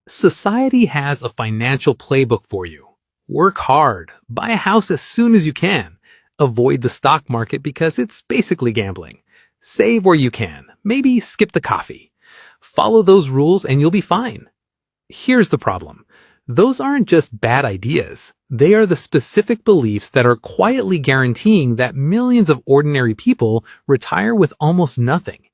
Society has a financial playbook for you. Work hard, buy a house as soon as you can, avoid the stock market because it's basically gambling. Save where you can, maybe skip the coffee. Follow those rules and you'll be fine. Here's the problem. Those aren't just bad ideas. They are the specific beliefs that are quietly guaranteeing that millions of ordinary people retire with almost nothing.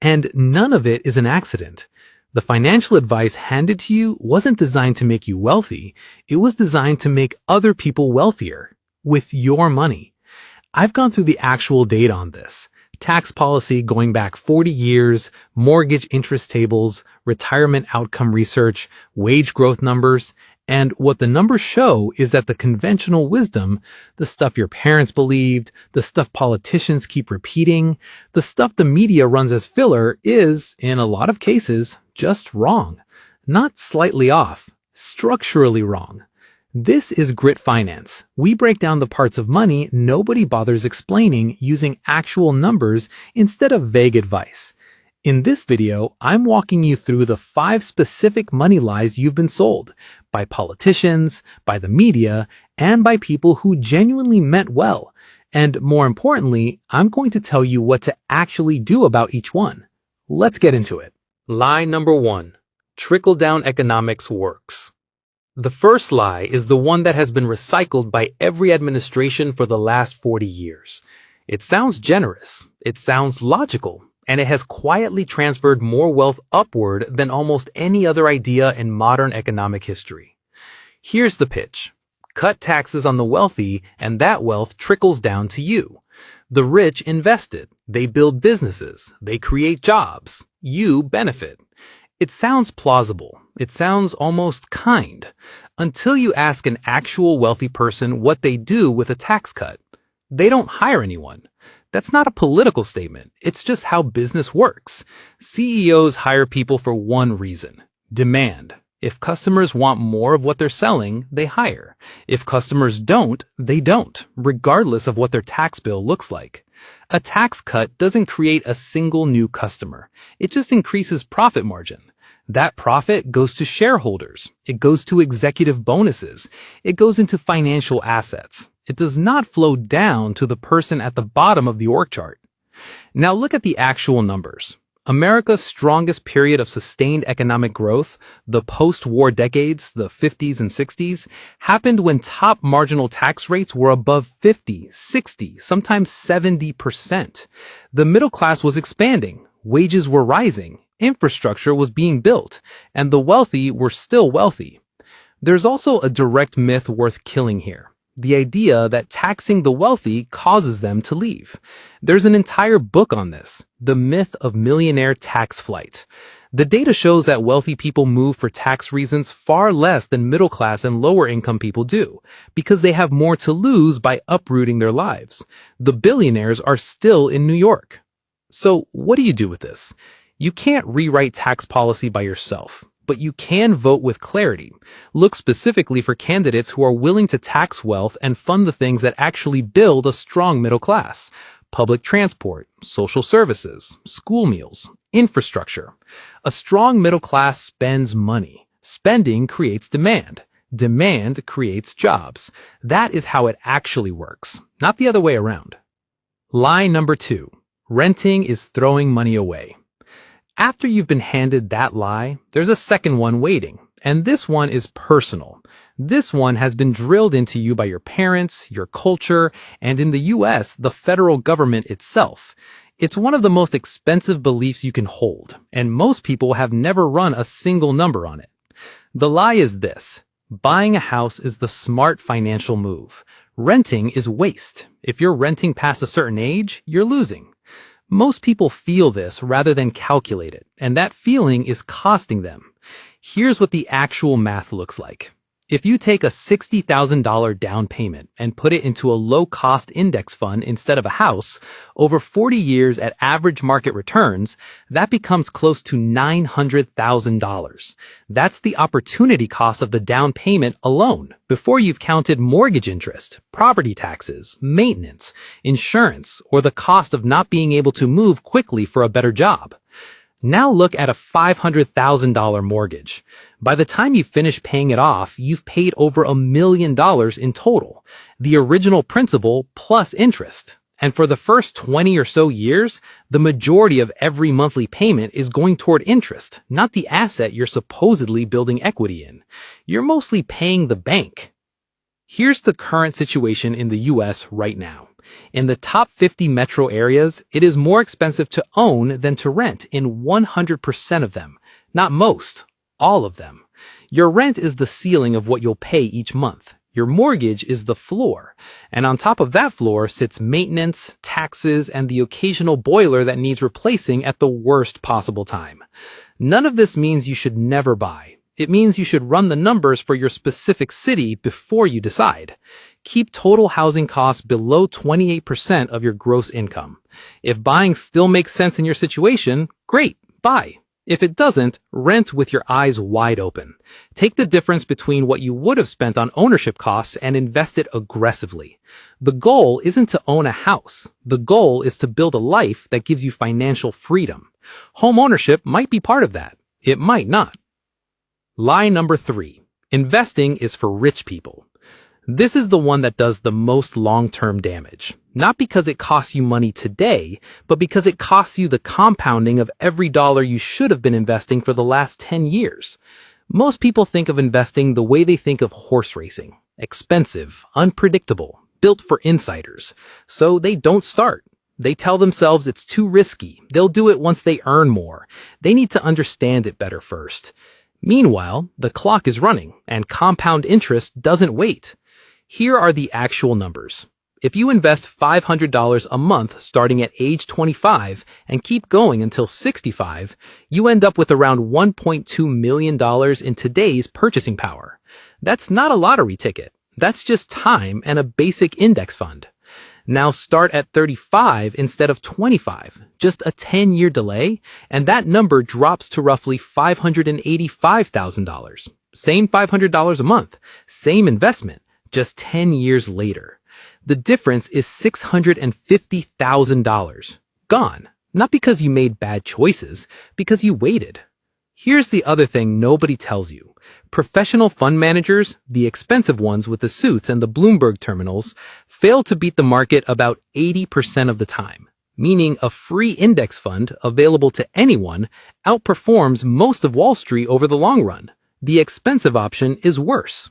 And none of it is an accident. The financial advice handed to you wasn't designed to make you wealthy. It was designed to make other people wealthier with your money. I've gone through the actual data on this. Tax policy going back 40 years, mortgage interest tables, retirement outcome research, wage growth numbers, and what the numbers show is that the conventional wisdom, the stuff your parents believed, the stuff politicians keep repeating, the stuff the media runs as filler is, in a lot of cases, just wrong. Not slightly off, structurally wrong. This is Grit Finance. We break down the parts of money nobody bothers explaining using actual numbers instead of vague advice. In this video, I'm walking you through the 5 specific money lies you've been sold by politicians, by the media, and by people who genuinely meant well. And more importantly, I'm going to tell you what to actually do about each one. Let's get into it. Lie number 1. Trickle-down economics works. The first lie is the one that has been recycled by every administration for the last 40 years. It sounds generous, it sounds logical, and it has quietly transferred more wealth upward than almost any other idea in modern economic history. Here's the pitch. Cut taxes on the wealthy, and that wealth trickles down to you. The rich invest it. They build businesses. They create jobs. You benefit. It sounds plausible. It sounds almost kind, until you ask an actual wealthy person what they do with a tax cut. They don't hire anyone. That's not a political statement. It's just how business works. CEOs hire people for one reason: demand. If customers want more of what they're selling, they hire. If customers don't, they don't, regardless of what their tax bill looks like. A tax cut doesn't create a single new customer. It just increases profit margin. That profit goes to shareholders. It goes to executive bonuses. It goes into financial assets. It does not flow down to the person at the bottom of the org chart. Now look at the actual numbers. America's strongest period of sustained economic growth, the post-war decades, the 50s and 60s, happened when top marginal tax rates were above 50, 60, sometimes 70%. The middle class was expanding, wages were rising, infrastructure was being built, and the wealthy were still wealthy. There's also a direct myth worth killing here. The idea that taxing the wealthy causes them to leave. There's an entire book on this, The Myth of Millionaire Tax Flight. The data shows that wealthy people move for tax reasons far less than middle class and lower income people do, because they have more to lose by uprooting their lives. The billionaires are still in New York. So what do you do with this? You can't rewrite tax policy by yourself, but you can vote with clarity. Look specifically for candidates who are willing to tax wealth and fund the things that actually build a strong middle class: public transport, social services, school meals, infrastructure. A strong middle class spends money. Spending creates demand. Demand creates jobs. That is how it actually works, not the other way around. Lie number 2. Renting is throwing money away. After you've been handed that lie, there's a second one waiting, and this one is personal. This one has been drilled into you by your parents, your culture, and in the US, the federal government itself. It's one of the most expensive beliefs you can hold, and most people have never run a single number on it. The lie is this: buying a house is the smart financial move. Renting is waste. If you're renting past a certain age, you're losing. Most people feel this rather than calculate it, and that feeling is costing them. Here's what the actual math looks like. If you take a $60,000 down payment and put it into a low-cost index fund instead of a house, over 40 years at average market returns, that becomes close to $900,000. That's the opportunity cost of the down payment alone, before you've counted mortgage interest, property taxes, maintenance, insurance, or the cost of not being able to move quickly for a better job. Now look at a $500,000 mortgage. By the time you finish paying it off, you've paid over $1 million in total, the original principal plus interest. And for the first 20 or so years, the majority of every monthly payment is going toward interest, not the asset you're supposedly building equity in. You're mostly paying the bank. Here's the current situation in the US right now. In the top 50 metro areas, it is more expensive to own than to rent in 100% of them. Not most, all of them. Your rent is the ceiling of what you'll pay each month. Your mortgage is the floor. And on top of that floor sits maintenance, taxes, and the occasional boiler that needs replacing at the worst possible time. None of this means you should never buy. It means you should run the numbers for your specific city before you decide. Keep total housing costs below 28% of your gross income. If buying still makes sense in your situation, great, buy. If it doesn't, rent with your eyes wide open. Take the difference between what you would have spent on ownership costs and invest it aggressively. The goal isn't to own a house. The goal is to build a life that gives you financial freedom. Home ownership might be part of that. It might not. Lie number 3. Investing is for rich people. This is the one that does the most long-term damage. Not because it costs you money today, but because it costs you the compounding of every dollar you should have been investing for the last 10 years. Most people think of investing the way they think of horse racing. Expensive, unpredictable, built for insiders. So they don't start. They tell themselves it's too risky. They'll do it once they earn more. They need to understand it better first. Meanwhile, the clock is running, and compound interest doesn't wait. Here are the actual numbers. If you invest $500 a month starting at age 25 and keep going until 65, you end up with around $1.2 million in today's purchasing power. That's not a lottery ticket. That's just time and a basic index fund. Now start at 35 instead of 25, just a 10-year delay, and that number drops to roughly $585,000. Same $500 a month, same investment, just 10 years later. The difference is $650,000. Gone. Not because you made bad choices, because you waited. Here's the other thing nobody tells you. Professional fund managers, the expensive ones with the suits and the Bloomberg terminals, fail to beat the market about 80% of the time, meaning a free index fund available to anyone outperforms most of Wall Street over the long run. The expensive option is worse.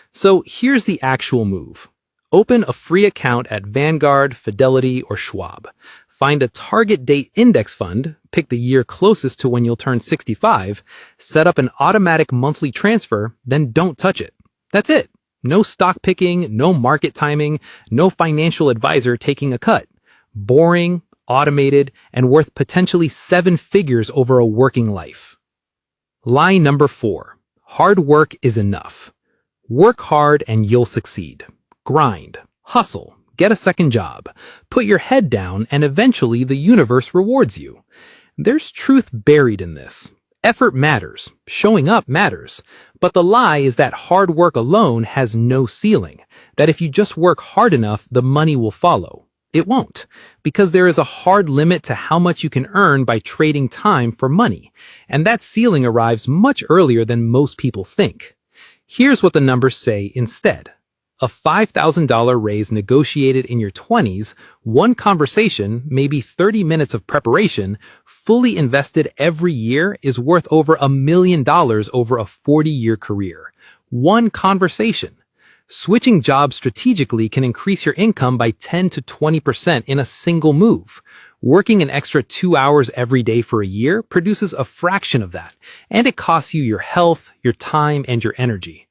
So here's the actual move. Open a free account at Vanguard, Fidelity, or Schwab. Find a target date index fund, pick the year closest to when you'll turn 65, set up an automatic monthly transfer, then don't touch it. That's it. No stock picking, no market timing, no financial advisor taking a cut. Boring, automated, and worth potentially 7 figures over a working life. Lie number 4. Hard work is enough. Work hard and you'll succeed. Grind, hustle, get a second job, put your head down, and eventually the universe rewards you. There's truth buried in this. Effort matters, showing up matters, but the lie is that hard work alone has no ceiling, that if you just work hard enough, the money will follow. It won't, because there is a hard limit to how much you can earn by trading time for money, and that ceiling arrives much earlier than most people think. Here's what the numbers say instead. A $5,000 raise negotiated in your 20s, one conversation, maybe 30 minutes of preparation, fully invested every year is worth over $1 million over a 40-year career. One conversation. Switching jobs strategically can increase your income by 10 to 20% in a single move. Working an extra 2 hours every day for a year produces a fraction of that, and it costs you your health, your time, and your energy.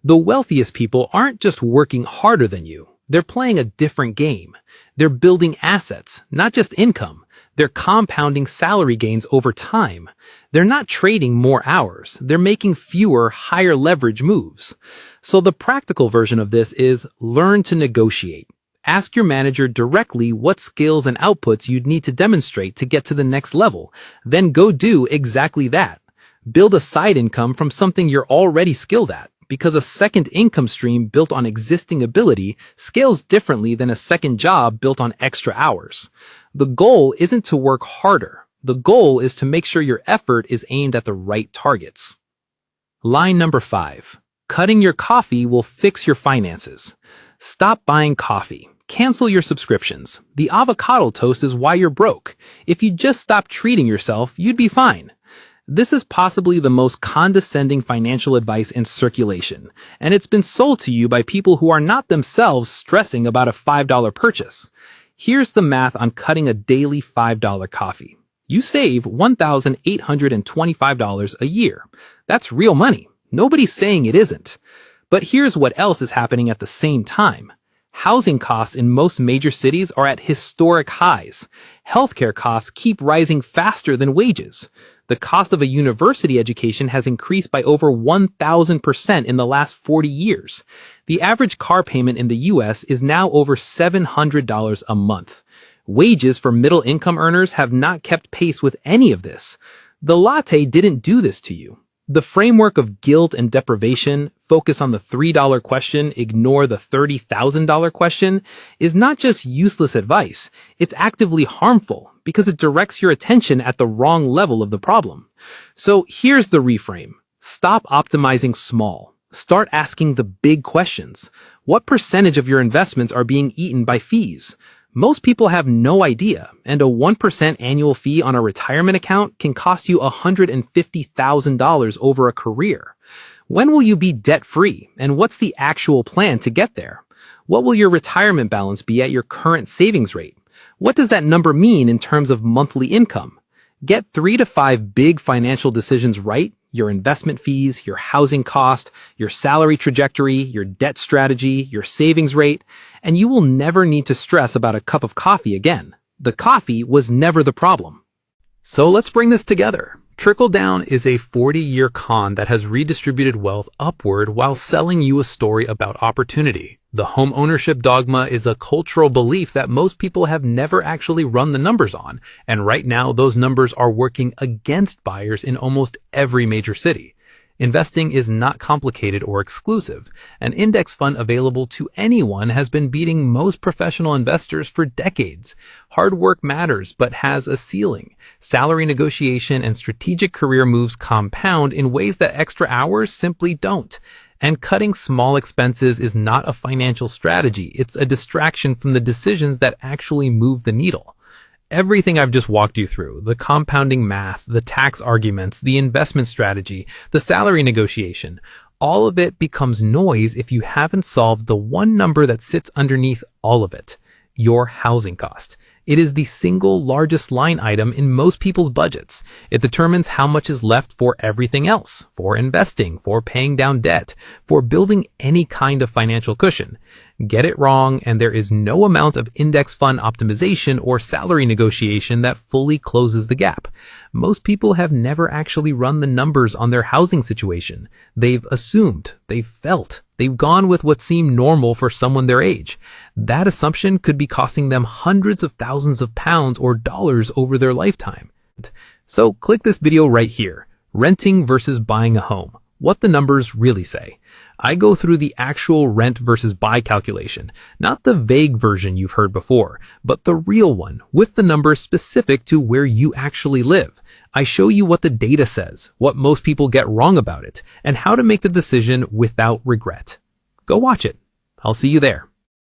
The wealthiest people aren't just working harder than you. They're playing a different game. They're building assets, not just income. They're compounding salary gains over time. They're not trading more hours. They're making fewer, higher leverage moves. So the practical version of this is learn to negotiate. Ask your manager directly what skills and outputs you'd need to demonstrate to get to the next level. Then go do exactly that. Build a side income from something you're already skilled at, because a second income stream built on existing ability scales differently than a second job built on extra hours. The goal isn't to work harder. The goal is to make sure your effort is aimed at the right targets. Line number 5. Cutting your coffee will fix your finances. Stop buying coffee. Cancel your subscriptions. The avocado toast is why you're broke. If you just stop treating yourself, you'd be fine. This is possibly the most condescending financial advice in circulation, and it's been sold to you by people who are not themselves stressing about a $5 purchase. Here's the math on cutting a daily $5 coffee. You save $1,825 a year. That's real money. Nobody's saying it isn't. But here's what else is happening at the same time. Housing costs in most major cities are at historic highs. Healthcare costs keep rising faster than wages. The cost of a university education has increased by over 1,000% in the last 40 years. The average car payment in the US is now over $700 a month. Wages for middle-income earners have not kept pace with any of this. The latte didn't do this to you. The framework of guilt and deprivation, focus on the $3 question, ignore the $30,000 question, is not just useless advice, it's actively harmful because it directs your attention at the wrong level of the problem. So here's the reframe. Stop optimizing small. Start asking the big questions. What percentage of your investments are being eaten by fees? Most people have no idea, and a 1% annual fee on a retirement account can cost you $150,000 over a career. When will you be debt-free, and what's the actual plan to get there? What will your retirement balance be at your current savings rate? What does that number mean in terms of monthly income? Get 3 to 5 big financial decisions right: your investment fees, your housing cost, your salary trajectory, your debt strategy, your savings rate, and you will never need to stress about a cup of coffee again. The coffee was never the problem. So let's bring this together. Trickle-down is a 40-year con that has redistributed wealth upward while selling you a story about opportunity. The homeownership dogma is a cultural belief that most people have never actually run the numbers on, and right now those numbers are working against buyers in almost every major city. Investing is not complicated or exclusive. An index fund available to anyone has been beating most professional investors for decades. Hard work matters, but has a ceiling. Salary negotiation and strategic career moves compound in ways that extra hours simply don't. And cutting small expenses is not a financial strategy. It's a distraction from the decisions that actually move the needle. Everything I've just walked you through, the compounding math, the tax arguments, the investment strategy, the salary negotiation, all of it becomes noise if you haven't solved the one number that sits underneath all of it: your housing cost. It is the single largest line item in most people's budgets. It determines how much is left for everything else, for investing, for paying down debt, for building any kind of financial cushion. Get it wrong, and there is no amount of index fund optimization or salary negotiation that fully closes the gap. Most people have never actually run the numbers on their housing situation. They've assumed, they've felt, they've gone with what seemed normal for someone their age. That assumption could be costing them hundreds of thousands of pounds or dollars over their lifetime. So click this video right here: renting versus buying a home. What the numbers really say. I go through the actual rent versus buy calculation, not the vague version you've heard before, but the real one, with the numbers specific to where you actually live. I show you what the data says, what most people get wrong about it, and how to make the decision without regret. Go watch it. I'll see you there.